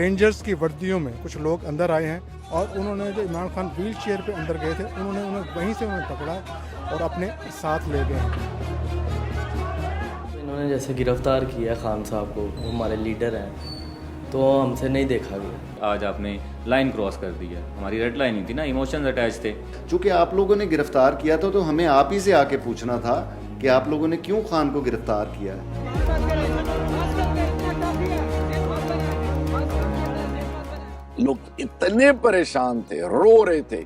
Rangers की वर्दियों में कुछ लोग अंदर आए हैं और उन्होंने जो इमरान खान व्हील चेयर पर अंदर गए थे उन्होंने उन्हें वहीं से उन्हें पकड़ा और अपने साथ ले गए हैं। इन्होंने जैसे गिरफ्तार किया खान साहब को, वो हमारे लीडर हैं, तो हमसे नहीं देखा गया। आज आपने लाइन क्रॉस कर दी है, हमारी रेड लाइन ही थी ना, इमोशंस अटैच थे। चूँकि आप लोगों ने गिरफ्तार किया था तो हमें आप ही से आके पूछना था कि आप लोगों ने क्यों खान को गिरफ्तार किया है। लोग इतने परेशान थे, रो रहे थे,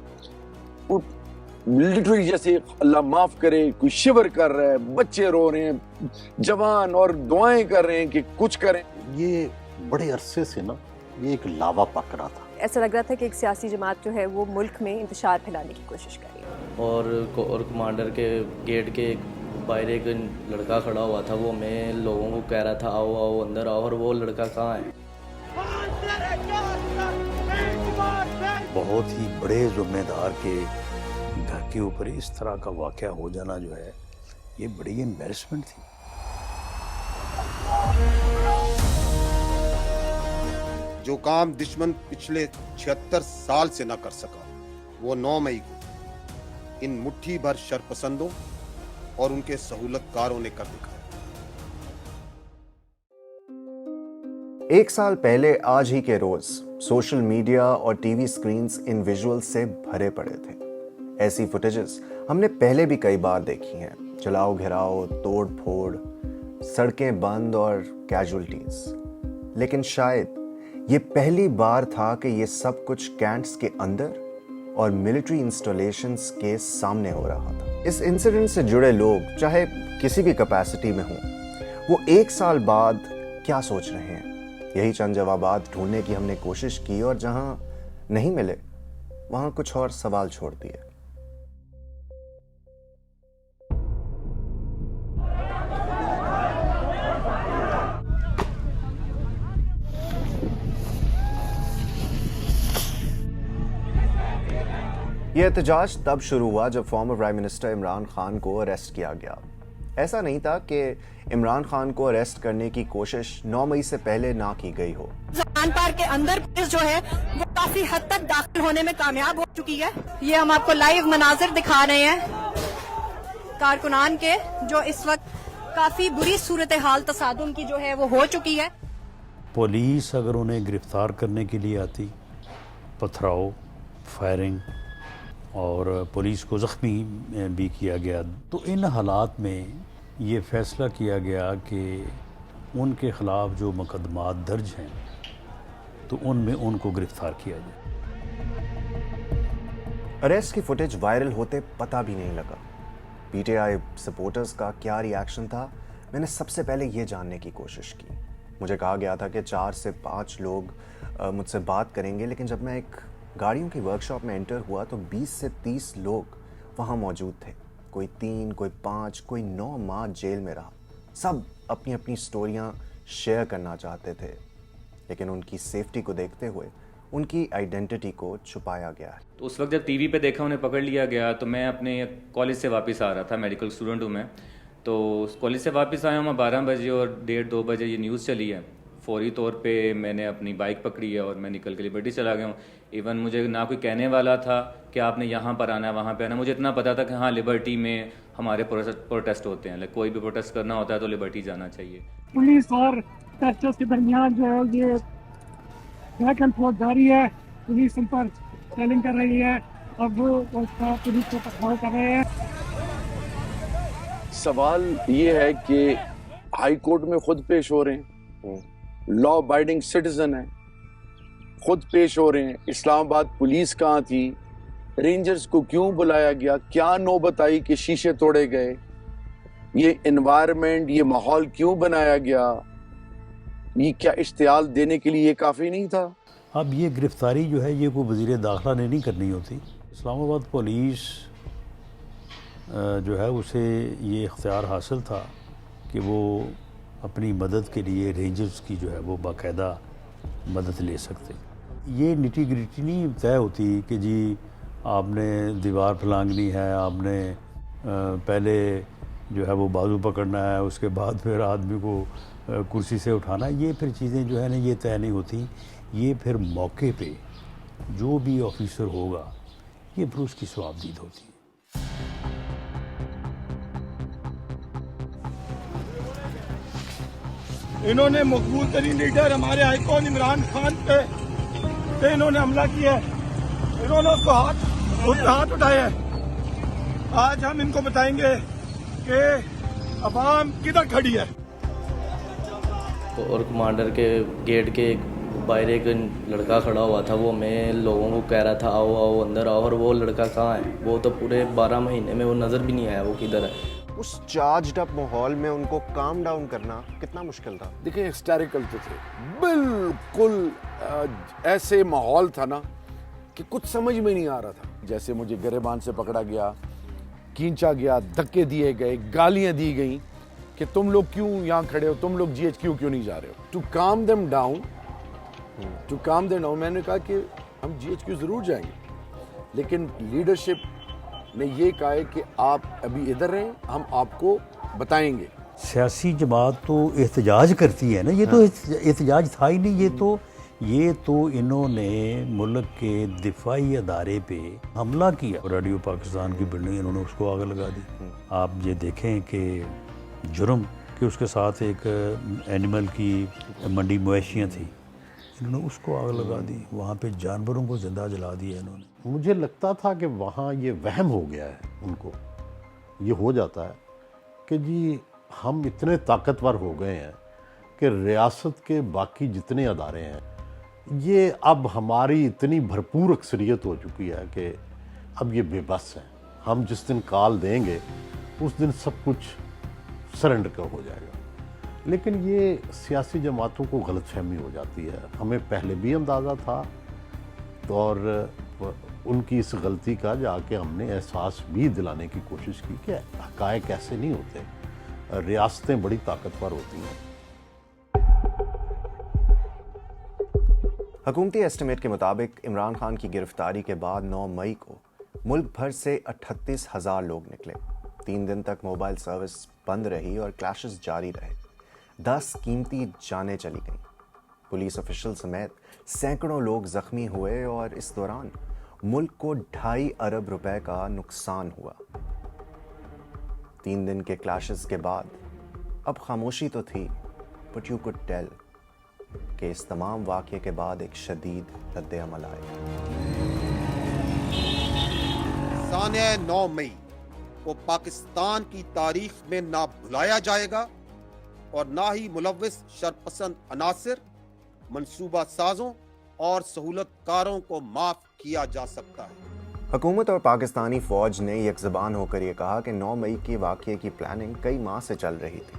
लिटरली जैसे अल्लाह माफ करे कोई शिवर कर रहा है, बच्चे रो रहे हैं, जवान, और दुआएं कर रहे हैं कि कुछ करें। ये बड़े अरसे से ना ये एक लावा पक रहा था। ऐसा लग रहा था कि एक सियासी जमात जो है वो मुल्क में इंतशार फैलाने की कोशिश कर रही है। और कमांडर के गेट के बाहर एक लड़का खड़ा हुआ था, वो हमें लोगों को कह रहा था आओ आओ अंदर आओ, और वो लड़का कहाँ है। बहुत ही बड़े जुम्मेदार के घर के ऊपर इस तरह का वाकया हो जाना जो है ये बड़ी एम्बैरेसमेंट थी। जो काम दुश्मन पिछले 76 साल से न कर सका, वो 9 मई को इन मुट्ठी भर शरपसंदों और उनके सहूलतकारों ने कर दिखाया। 1 साल पहले आज ही के रोज सोशल मीडिया और टीवी स्क्रीन्स इन विजुअल्स से भरे पड़े थे। ऐसी फुटेजेस हमने पहले भी कई बार देखी हैं, जलाओ घिराओ, तोड़ फोड़, सड़कें बंद और कैजुअल्टीज। लेकिन शायद ये पहली बार था कि ये सब कुछ कैंट्स के अंदर और मिलिट्री इंस्टॉलेशंस के सामने हो रहा था। इस इंसिडेंट से जुड़े लोग चाहे किसी भी कैपेसिटी में हों, वो 1 साल बाद क्या सोच रहे हैं, यही चंद जवाबात ढूंढने की हमने कोशिश की और जहां नहीं मिले वहां कुछ और सवाल छोड़ दिए। यह एहतजाज तब शुरू हुआ जब former prime minister Imran Khan को अरेस्ट किया गया। ऐसा नहीं था कि इमरान खान को अरेस्ट करने की कोशिश 9 मई से पहले ना की गई हो। जमान पार्क के अंदर पुलिस जो है वो काफी हद तक दाखिल होने में कामयाब हो चुकी है। ये हम आपको लाइव मनाजिर दिखा रहे हैं कारकुनान के, जो इस वक्त काफी बुरी सूरत हाल तसादुम की जो है वो हो चुकी है। पुलिस अगर उन्हें गिरफ्तार करने के लिए आती, पथराव, फायरिंग और पुलिस को ज़ख्मी भी किया गया, तो इन हालात में ये फ़ैसला किया गया कि उनके ख़िलाफ़ जो मुकदमात दर्ज हैं तो उनमें उनको गिरफ़्तार किया जाए। अरेस्ट की फुटेज वायरल होते पता भी नहीं लगा पीटीआई सपोर्टर्स का क्या रिएक्शन था। मैंने सबसे पहले ये जानने की कोशिश की। मुझे कहा गया था कि 4 से 5 लोग मुझसे बात करेंगे, लेकिन जब मैं एक गाड़ियों की वर्कशॉप में एंटर हुआ तो 20 से 30 लोग वहाँ मौजूद थे। कोई 3, कोई 5, कोई 9 माह जेल में रहा। सब अपनी अपनी स्टोरियाँ शेयर करना चाहते थे, लेकिन उनकी सेफ्टी को देखते हुए उनकी आइडेंटिटी को छुपाया गया है। तो उस वक्त जब टीवी पे देखा उन्हें पकड़ लिया गया, तो मैं अपने कॉलेज से वापस आ रहा था, मेडिकल स्टूडेंट हूँ मैं, तो कॉलेज से वापस आया हूँ मैं 12 बजे और 1:30-2 बजे ये न्यूज़ चली है। फौरी तौर पे मैंने अपनी बाइक पकड़ी है और मैं निकल के लिबर्टी चला गया हूँ। इवन मुझे ना कोई कहने वाला था कि आपने यहाँ पर आना है वहाँ पे आना, मुझे इतना पता था कि हाँ लिबर्टी में हमारे प्रोटेस्ट होते हैं, कोई भी प्रोटेस्ट करना होता है तो लिबर्टी जाना चाहिए। पुलिस और प्रोटेस्टर्स के दरमियान जो है ये बैक एंड फोर्थ जारी है। पुलिस उन पर चैलेंज कर रही है और वो उसका पुलिस को पकड़ाव कर रहे हैं। सवाल ये है कि हाई कोर्ट में खुद पेश हो रहे हैं, लॉ अबाइडिंग सिटीजन है, खुद पेश हो रहे हैं। इस्लामाबाद पुलिस कहाँ थी, रेंजर्स को क्यों बुलाया गया, क्या नौबत आई कि शीशे तोड़े गए, ये एनवायरनमेंट, ये माहौल क्यों बनाया गया, ये क्या इश्तियाल देने के लिए ये काफ़ी नहीं था। अब ये गिरफ्तारी जो है ये कोई वज़ीर दाखिला ने नहीं करनी होती। इस्लामाबाद पुलिस जो है उसे ये इख्तियार हासिल था कि वो अपनी मदद के लिए रेंजर्स की जो है वो बाकायदा मदद ले सकते। ये निटी ग्रिटी नहीं तय होती कि जी आपने दीवार फलांगनी है, आपने पहले जो है वो बाजू पकड़ना है, उसके बाद फिर आदमी को कुर्सी से उठाना, ये फिर चीज़ें जो है ना ये तय नहीं होती। ये फिर मौके पे जो भी ऑफिसर होगा ये फिर उसकी सवाबदीद होती है। इन्होंने मकबूल तरीन लीडर हमारे हाईकॉर्ट इमरान खान पे इन्होंने हमला किया है। इन्होंने उसको हाथ उठाए हैं। आज हम इनको बताएंगे कि अवाम किधर खड़ी है। तो और कमांडर के गेट के बाहर एक लड़का खड़ा हुआ था, वो मैं लोगों को कह रहा था आओ आओ अंदर आओ, और वो लड़का कहाँ है? वो तो पूरे 12 महीने में वो नज़र भी नहीं आया वो किधर है। उस चार्ज्ड अप माहौल में उनको काम डाउन करना कितना मुश्किल था? देखिए हिस्टेरिकल तो थे, बिल्कुल ऐसे माहौल था ना कि कुछ समझ में नहीं आ रहा था। जैसे मुझे गिरेबान से पकड़ा गया, खींचा गया, धक्के दिए गए, गालियां दी गई कि तुम लोग क्यों यहाँ खड़े हो, तुम लोग GHQ क्यों नहीं जा रहे हो। टू काम देम डाउन, मैंने कहा कि हम GHQ जरूर जाएंगे, लेकिन लीडरशिप ने ये कहा है कि आप अभी इधर रहें, हम आपको बताएंगे। सियासी जमात तो एहतजाज करती है ना, ये तो एहतजाज था ही नहीं, ये तो इन्होंने मुल्क के दिफाई अदारे पे हमला किया। रेडियो पाकिस्तान की बिल्डिंग इन्होंने उसको आग लगा दी। आप ये देखें कि जुर्म कि उसके साथ एक एनिमल की मंडी मवेशियाँ थी, इन्होंने उसको आग लगा दी। वहाँ पे जानवरों को जिंदा जला दिया इन्होंने। मुझे लगता था कि वहाँ ये वहम हो गया है, उनको ये हो जाता है कि जी हम इतने ताकतवर हो गए हैं कि रियासत के बाकी जितने अदारे हैं ये अब हमारी इतनी भरपूर अक्सरियत हो चुकी है कि अब ये बेबस हैं। हम जिस दिन कॉल देंगे उस दिन सब कुछ सरेंडर कर हो जाएगा। लेकिन ये सियासी जमातों को गलतफहमी हो जाती है। हमें पहले भी अंदाज़ा था और उनकी इस गलती का जाके हमने एहसास भी दिलाने की कोशिश की कि हक़ाइक़ ऐसे नहीं होते, रियासतें बड़ी ताकतवर होती हैं। हुकूमती एस्टिमेट के मुताबिक इमरान खान की गिरफ्तारी के बाद 9 मई को मुल्क भर से 38,000 लोग निकले। 3 दिन तक मोबाइल सर्विस बंद रही और क्लैशेस जारी रहे। 10 कीमती जानें चली गईं। पुलिस ऑफिशियल समेत सैकड़ों लोग जख्मी हुए और इस दौरान मुल्क को 2.5 अरब रुपए का नुकसान हुआ। 3 दिन के क्लैशेस के बाद अब खामोशी तो थी, बट यू कुड टेल कि इस तमाम वाक़ये के बाद एक शदीद रद्द-ए-अमल आया। साने 9 मई को पाकिस्तान की तारीख में ना भुलाया जाएगा और ना ही मुलव्विस शरपसंद अनासिर, मंसूबा साजों और सहूलतकारों को माफ किया जा सकता है। हुकूमत और पाकिस्तानी फौज ने एक ज़बान होकर यह कहा कि 9 मई के वाक़ये की प्लानिंग कई माह से चल रही थी।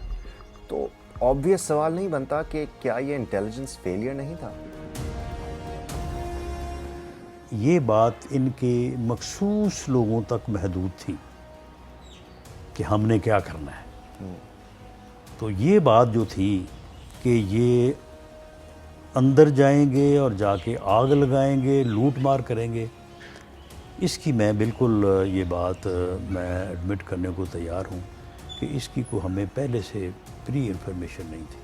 तो ऑब्वियस सवाल नहीं बनता कि क्या ये इंटेलिजेंस फेलियर नहीं था? ये बात इनके मखसूस लोगों तक महदूद थी कि हमने क्या करना है। तो ये बात जो थी कि ये अंदर जाएंगे और जाके आग लगाएंगे, लूट मार करेंगे, इसकी मैं बिल्कुल ये बात मैं एडमिट करने को तैयार हूँ कि इसकी को हमें पहले से प्री इंफॉर्मेशन नहीं थी।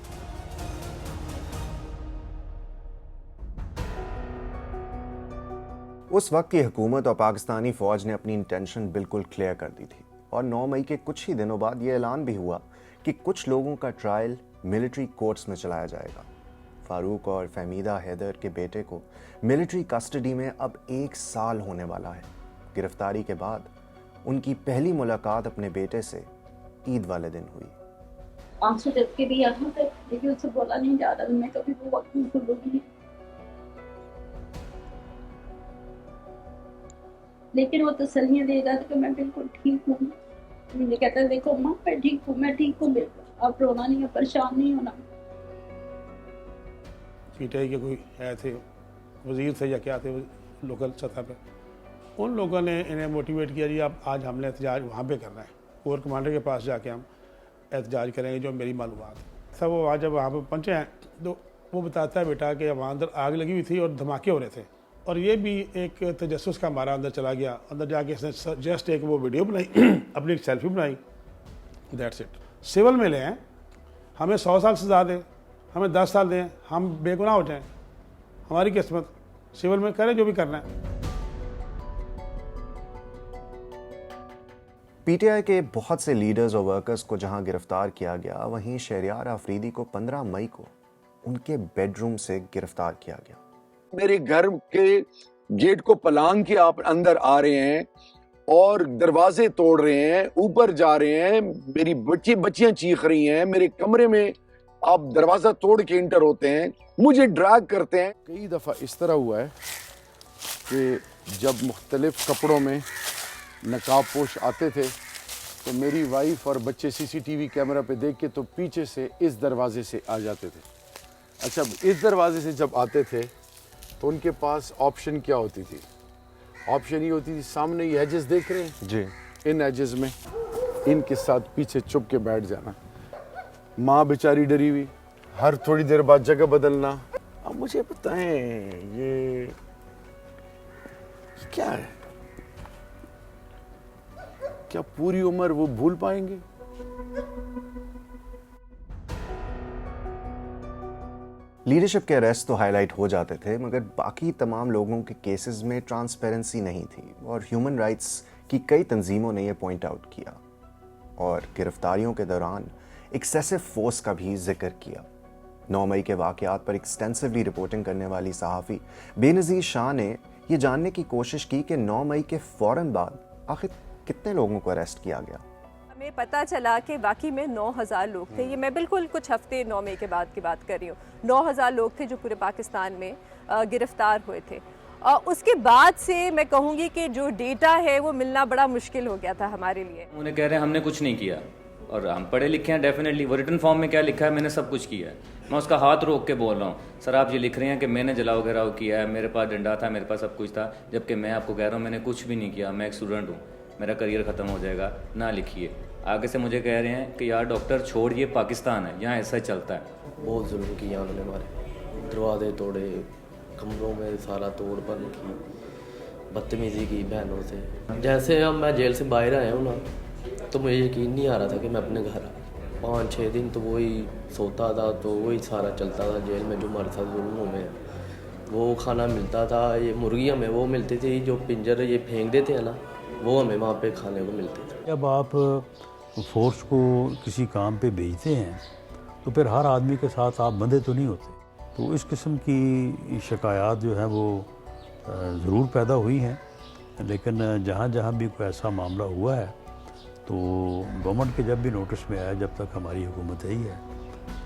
उस वक्त की हुकूमत और पाकिस्तानी फ़ौज ने अपनी इंटेंशन बिल्कुल क्लियर कर दी थी और 9 मई के कुछ ही दिनों बाद ये ऐलान भी हुआ कि कुछ लोगों का ट्रायल मिलिट्री कोर्ट्स में चलाया जाएगा। फारूक और फहमीदा हैदर के बेटे को मिलिट्री कस्टडी में अब 1 साल होने वाला है। गिरफ्तारी के बाद उनकी पहली मुलाकात अपने बेटे से ईद वाले दिन हुई। आंसू देख के भी यहाँ तक लेकिन उससे बोला नहीं जा रहा। मैं कभी वो वक्त नहीं भूलूंगी, लेकिन वो तसल्लियां दे रहा था कि मैं बिल्कुल ठीक हूँ। मुझे कहता है देखो माँ मैं ठीक हूँ बिल्कुल, आप रोना नहीं है, परेशान नहीं होना। पीटीआई के कोई है थे, वजीर थे या क्या थे लोकल सतह पे, उन लोगों ने इन्हें मोटिवेट किया जी आप आज हमने एहतजाज वहाँ पे करना है, कोर कमांडर के पास जाके हम एहतजाज करेंगे जो मेरी मालूमात सब। वो आज जब वहाँ पे पहुँचे हैं तो वो बताता है बेटा कि वहाँ अंदर आग लगी हुई थी और धमाके हो रहे थे, और ये भी एक तजस्सुस का हमारा अंदर चला गया। अंदर जाके इसने जस्ट एक वो वीडियो बनाई अपनी एक सेल्फी बनाई, दैट्स इट। सिविल में ले हैं, हमें 100 साल सजा दें, हमें 10 साल दें, हम बेगुनाह हो जाएं, हमारी किस्मत, सिविल में करें जो भी करना है। पीटीआई के बहुत से लीडर्स और वर्कर्स को जहां गिरफ्तार किया गया, वहीं शहरियार आफरीदी को 15 मई को उनके बेडरूम से गिरफ्तार किया गया। मेरे घर के गेट को पलांग के आप अंदर आ रहे हैं और दरवाजे तोड़ रहे हैं, ऊपर जा रहे हैं, मेरी बच्चियां चीख रही हैं, मेरे कमरे में आप दरवाजा तोड़ के इंटर होते हैं, मुझे ड्रैग करते हैं। कई दफा इस तरह हुआ है कि जब मुख्तलिफ कपड़ों में नकाबपोश आते थे तो मेरी वाइफ और बच्चे सीसीटीवी कैमरा पे देख के तो पीछे से इस दरवाजे से आ जाते थे। अच्छा, इस दरवाजे से जब आते थे तो उनके पास ऑप्शन क्या होती थी? ऑप्शन ये होती थी, सामने ये एजेस देख रहे हैं जी, इन एजेस में इनके साथ पीछे चुप के बैठ जाना। माँ बेचारी डरी हुई, हर थोड़ी देर बाद जगह बदलना। अब मुझे बताएं ये क्या है? क्या पूरी उम्र वो भूल पाएंगे? लीडरशिप के अरेस्ट तो हाईलाइट हो जाते थे, मगर बाकी तमाम लोगों के केसेस में ट्रांसपेरेंसी नहीं थी और ह्यूमन राइट्स की कई तंजीमों ने यह पॉइंट आउट किया और गिरफ्तारियों के दौरान एक्सेसिव फोर्स का भी जिक्र किया। 9 मई के वाकयात पर एक्सटेंसिवली रिपोर्टिंग करने वाली सहाफ़ी बेनज़ीर शाह ने यह जानने की कोशिश की कि 9 मई के फ़ौरन बाद आखिर कितने लोगों को अरेस्ट किया गया। हमें पता चला कि वाकई में 9000 लोग थे। ये मैं बिल्कुल कुछ हफ्ते 9 मई के बाद की बात कर रही हूँ। 9000 लोग थे जो पूरे पाकिस्तान में गिरफ्तार हुए थे। उसके बाद से मैं कहूँगी कि जो डेटा है वो मिलना बड़ा मुश्किल हो गया था हमारे लिए। उन्हें कह रहे हैं हमने कुछ नहीं किया और हम पढ़े लिखे हैं डेफिनेटली। वो रिटन फॉर्म में क्या लिखा है, मैंने सब कुछ किया है। मैं उसका हाथ रोक के बोल रहा हूँ, सर आप ये लिख रहे हैं कि मैंने जलाओ घेराव किया है, मेरे पास डंडा था, मेरे पास सब कुछ था, जबकि मैं आपको कह रहा हूँ मैंने कुछ भी नहीं किया। मैं एक स्टूडेंट हूँ, मेरा करियर ख़त्म हो जाएगा, ना लिखिए। आगे से मुझे कह रहे हैं कि यार डॉक्टर छोड़, ये पाकिस्तान है, यहाँ ऐसा ही चलता है। बहुत जुल्म किया उन्होंने, हमारे दरवाजे तोड़े, कमरों में सारा तोड़ भन्न की, बदतमीज़ी की बहनों से। जैसे अब मैं जेल से बाहर आया हूँ ना, तो मुझे यकीन नहीं आ रहा था कि मैं अपने घर 5-6 दिन तो वही सोता था, तो वही सारा चलता था जेल में। जो हमारे साथ जुल्म में वो खाना मिलता था, ये मुर्गी हमें वो मिलती थी जो पिंजर ये फेंक देते हैं ना, वो हमें वहाँ पे खाने को मिलते थे। जब आप फोर्स को किसी काम पे भेजते हैं तो फिर हर आदमी के साथ आप बंधे तो नहीं होते। तो इस किस्म की शिकायत जो है वो ज़रूर पैदा हुई हैं, लेकिन जहाँ जहाँ भी कोई ऐसा मामला हुआ है तो गवर्नमेंट के जब भी नोटिस में आया, जब तक हमारी हुकूमत ही है,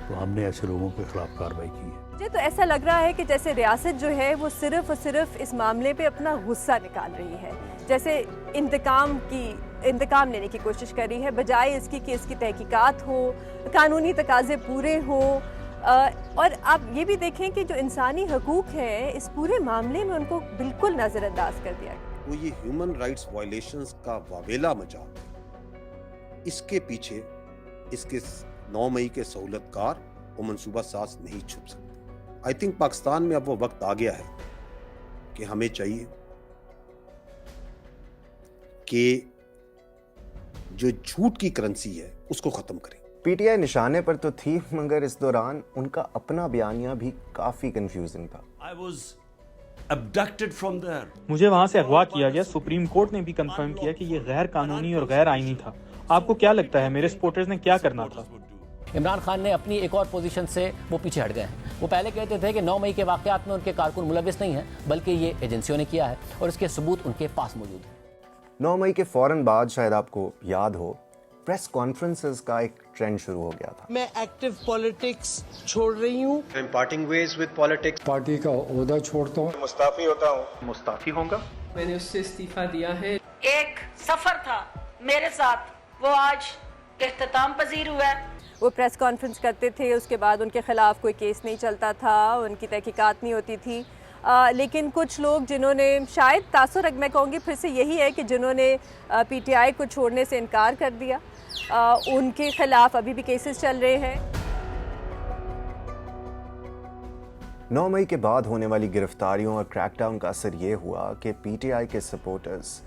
तो हमने ऐसे लोगों के ख़िलाफ़ कार्रवाई की है। मुझे तो ऐसा लग रहा है कि जैसे रियासत जो है वो सिर्फ और सिर्फ इस मामले पे अपना गुस्सा निकाल रही है, जैसे इंतकाम लेने की कोशिश कर रही है, बजाय इसकी कि इसकी तहकीकात हो, कानूनी तकाजे पूरे हों। और आप ये भी देखें कि जो इंसानी हकूक़ हैं इस पूरे मामले में उनको बिल्कुल नज़रअंदाज कर दिया गया। वो ये ह्यूमन राइट्स वायलेशंस का वावेला मचा, इसके पीछे इसके 9 मई के सहूलतकार और मंसूबा साज नहीं छुप सकते। आई थिंक पाकिस्तान में अब वो वक्त आ गया है कि हमें चाहिए कि जो झूठ की करेंसी है उसको खत्म करें। पीटीआई निशाने पर तो थी, मगर इस दौरान उनका अपना बयानिया भी काफी कंफ्यूजिंग था। abducted from there. मुझे वहां से अगवा किया गया। सुप्रीम कोर्ट ने भी कंफर्म किया कि ये गैर कानूनी और गैर आईनी था। आपको क्या लगता है मेरे सपोर्टर्स ने क्या करना था? इमरान खान ने अपनी एक और पोजीशन से वो पीछे हट गए हैं। वो पहले कहते थे कि 9 मई के वाकयात में उनके कारकुन मुलविस नहीं हैं, बल्कि ये एजेंसियों ने किया है और इसके सबूत उनके पास मौजूद हैं। 9 मई के फौरन बाद, शायद आपको याद हो, प्रेस कॉन्फ्रेंसेस का एक ट्रेंड शुरू हो गया था। मैं एक्टिव पॉलिटिक्स छोड़ रही हूँ, parting ways with politics, party का ओहदा छोड़ता हूँ, मुस्ताफी होता हूँ, मुस्ताफी होगा। मैंने उससे इस्तीफा दिया है। एक सफर था मेरे साथ, वो आज इख्तिताम पजीर हुआ है। वो प्रेस कॉन्फ्रेंस करते थे, उसके बाद उनके खिलाफ कोई केस नहीं चलता था, उनकी तहकीकात नहीं होती थी। लेकिन कुछ लोग जिन्होंने शायद तासुर, मैं कहूँगी फिर से यही है कि जिन्होंने पीटीआई को छोड़ने से इनकार कर दिया, उनके खिलाफ अभी भी केसेस चल रहे हैं। 9 मई के बाद होने वाली गिरफ्तारियों और क्रैकडाउन का असर ये हुआ कि पीटीआई के सपोर्टर्स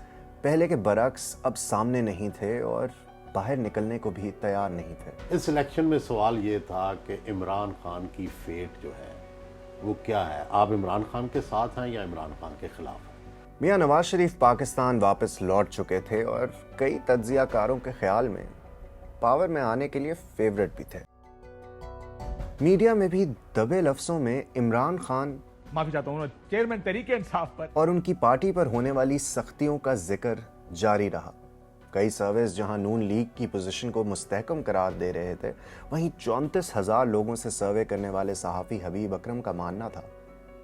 पहले के बरक्स अब सामने नहीं थे और बाहर निकलने को भी तैयार नहीं थे। इस इलेक्शन में सवाल ये था कि इमरान खान की फेट जो है वो क्या है, आप इमरान खान के साथ हैं या इमरान खान के खिलाफ हैं? मियां नवाज शरीफ पाकिस्तान वापस लौट चुके थे और कई तज्जियाकारों के ख्याल में पावर में आने के लिए फेवरेट भी थे। मीडिया में भी दबे लफ्जों में इमरान खान, माफी चाहता हूँ, चेयरमैन तहरीक इंसाफ पर और उनकी पार्टी पर होने वाली सख्तियों का जिक्र जारी रहा। कई सर्वेस जहां नून लीग की पोजीशन को मुस्तहकम करार दे रहे थे, वहीं 34,000 लोगों से सर्वे करने वाले सहाफ़ी हबीब अकरम का मानना था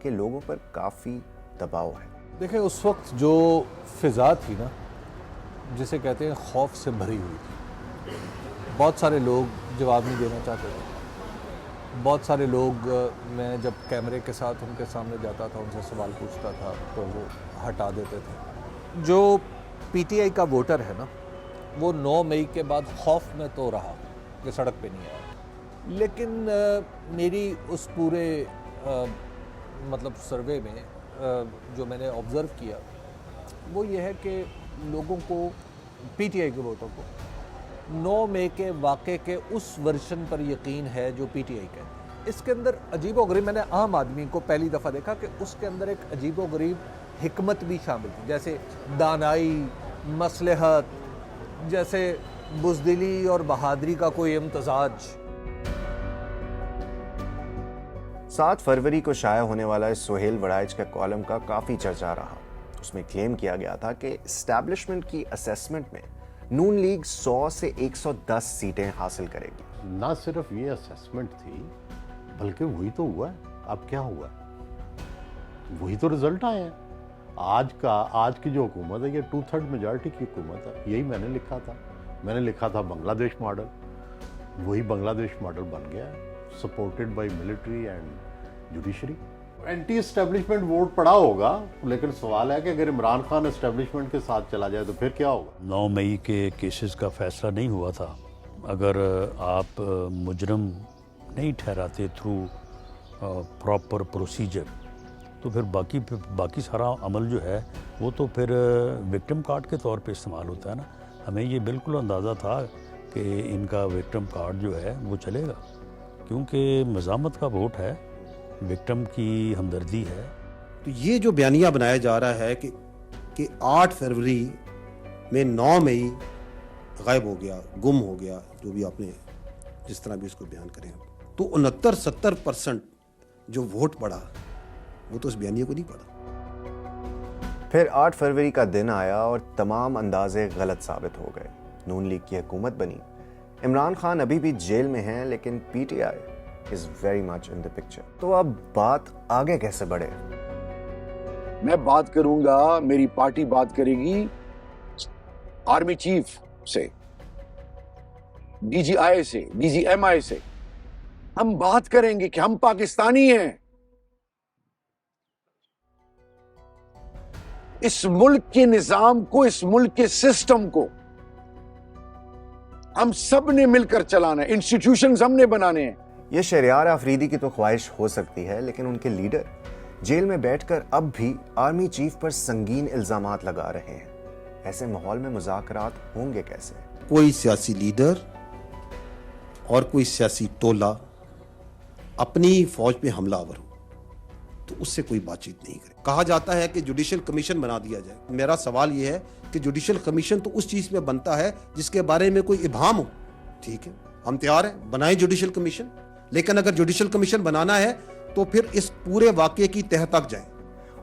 कि लोगों पर काफ़ी दबाव है। देखिए, उस वक्त जो फिज़ा थी ना, जिसे कहते हैं खौफ से भरी हुई थी। बहुत सारे लोग जवाब नहीं देना चाहते थे। बहुत सारे लोग, मैं जब कैमरे के साथ उनके सामने जाता था, उनसे सवाल पूछता था तो वो हटा देते थे। जो पीटीआई का वोटर है ना, वो 9 मई के बाद खौफ में तो रहा कि सड़क पे नहीं आया। लेकिन मेरी उस पूरे मतलब सर्वे में जो मैंने ऑब्ज़र्व किया वो ये है कि लोगों को, पीटीआई के वोटों को 9 मई के वाक़े के उस वर्जन पर यकीन है जो पीटीआई कहती है। इसके अंदर अजीबोगरीब, मैंने आम आदमी को पहली दफ़ा देखा कि उसके अंदर एक अजीबोगरीब हिकमत भी शामिल थी, जैसे दानाई, मसलहत, जैसे बुज़दिली और बहादुरी का कोई इम्तज़ाज। 7 फरवरी को शाया होने वाला इस सुहेल वड़ाइच का कॉलम का काफ़ी चर्चा रहा। उसमें क्लेम किया गया था कि इस्टेब्लिशमेंट की असेसमेंट में नून लीग 100 से 110 सीटें हासिल करेगी। ना सिर्फ ये असेसमेंट थी, बल्कि वही तो हुआ है। अब क्या हुआ, वही तो रिजल्ट आए हैं। आज की जो हुकूमत है, ये 2/3 मेजॉरिटी की हुकूमत है। यही मैंने लिखा था। मैंने लिखा था बांग्लादेश मॉडल, वही बांग्लादेश मॉडल बन गया है, supported by military and judiciary. Anti establishment vote पड़ा होगा, लेकिन सवाल है कि अगर इमरान खान एस्टेब्लिशमेंट के साथ चला जाए तो फिर क्या होगा। 9 मई के केसेस का फैसला नहीं हुआ था। अगर आप मुजरम नहीं ठहराते थ्रू प्रॉपर प्रोसीजर, तो फिर बाकी सारा अमल जो है वो तो फिर विक्टिम कार्ड के तौर पे इस्तेमाल होता है ना। हमें ये बिल्कुल अंदाज़ा था कि इनका विक्टिम कार्ड जो है वो चलेगा, क्योंकि मज़ामत का वोट है, विक्टिम की हमदर्दी है। तो ये जो बयानिया बनाया जा रहा है कि 8 फरवरी में 9 मई गायब हो गया, गुम हो गया, जो भी आपने जिस तरह भी इसको बयान करें, तो 69-70% जो वोट पड़ा वो तो उस बयानिया को नहीं पड़ा। फिर 8 फरवरी का दिन आया और तमाम अंदाजे गलत साबित हो गए। नून लीग की हुकूमत बनी। इमरान खान अभी भी जेल में हैं, लेकिन PTI is very much in the picture. तो अब बात आगे कैसे बढ़े? मैं बात करूंगा, मेरी पार्टी बात करेगी आर्मी चीफ से, डीजीआई से, डीजीएमआई से। हम बात करेंगे कि हम पाकिस्तानी हैं। इस मुल्क के निजाम को, इस मुल्क के सिस्टम को हम सब ने मिलकर चलाना है। इंस्टीट्यूशंस हमने बनाने हैं। यह शहरियार आफरीदी की तो ख्वाहिश हो सकती है, लेकिन उनके लीडर जेल में बैठकर अब भी आर्मी चीफ पर संगीन इल्जामात लगा रहे हैं। ऐसे माहौल में मुज़ाकरात होंगे कैसे? कोई सियासी लीडर और कोई सियासी टोला अपनी फौज पे हमलावर हो तो उससे कोई बातचीत नहीं करे। कहा जाता है कि जुडिशल कमीशन बना दिया जाए। मेरा सवाल यह है कि जुडिशल कमीशन तो उस चीज में बनता है जिसके बारे में कोई इबाम हो। ठीक है, हम तैयार हैं, बनाएं जुडिशल कमीशन, लेकिन अगर जुडिशल कमीशन बनाना है तो फिर इस पूरे वाकये की तह तक जाए।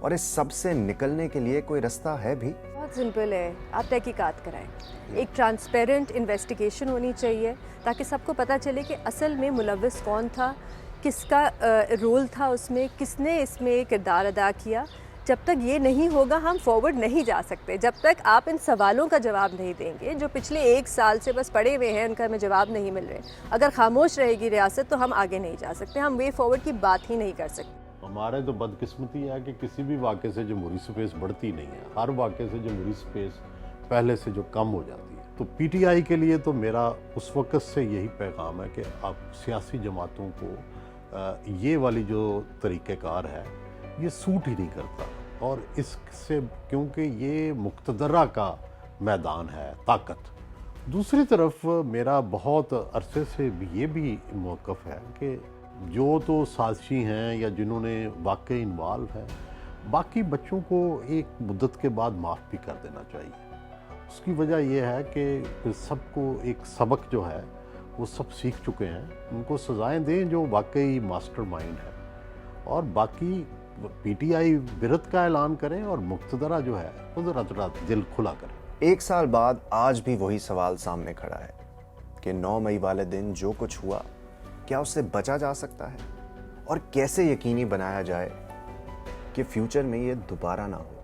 और इस सब से निकलने के लिए कोई रास्ता है भी? बहुत सिंपल है, आप तहकीकात कराएं। एक ट्रांसपेरेंट इन्वेस्टिगेशन होनी चाहिए ताकि सबको पता चले कि असल में मुलव्विस कौन था, किसका रोल था उसमें, किसने इसमें किरदार अदा किया। जब तक ये नहीं होगा हम फॉरवर्ड नहीं जा सकते। जब तक आप इन सवालों का जवाब नहीं देंगे जो पिछले 1 साल से बस पड़े हुए हैं, उनका हमें जवाब नहीं मिल रहे, अगर खामोश रहेगी रियासत तो हम आगे नहीं जा सकते, हम वे फॉरवर्ड की बात ही नहीं कर सकते। हमारे तो बदकिस्मती है कि किसी भी वाक़े से जमहूरी स्पेस बढ़ती नहीं है। हर वाक़े से जमहूरी स्पेस पहले से जो कम हो जाती है। तो पीटीआई के लिए तो मेरा उस वक़्त से यही पैगाम है कि आप सियासी जमातों को ये वाली जो तरीक़ेकार है ये सूट ही नहीं करता, और इससे क्योंकि ये मुक़्तदरा का मैदान है, ताकत। दूसरी तरफ मेरा बहुत अरसे से ये भी मौक़िफ़ है कि जो तो साजिशी हैं या जिन्होंने वाकई इन्वॉल्व हैं, बाकी बच्चों को एक मुद्दत के बाद माफ़ भी कर देना चाहिए। उसकी वजह यह है कि सबको एक सबक जो है वो सब सीख चुके हैं, उनको सज़ाएं दें जो वाकई मास्टरमाइंड है, और बाकी पीटीआई विरत का ऐलान करें और मुक्तदरा जो है वो ज़रा दिल खुला करें। 1 साल बाद आज भी वही सवाल सामने खड़ा है कि 9 मई वाले दिन जो कुछ हुआ क्या उससे बचा जा सकता है, और कैसे यकीनी बनाया जाए कि फ्यूचर में ये दोबारा ना हो।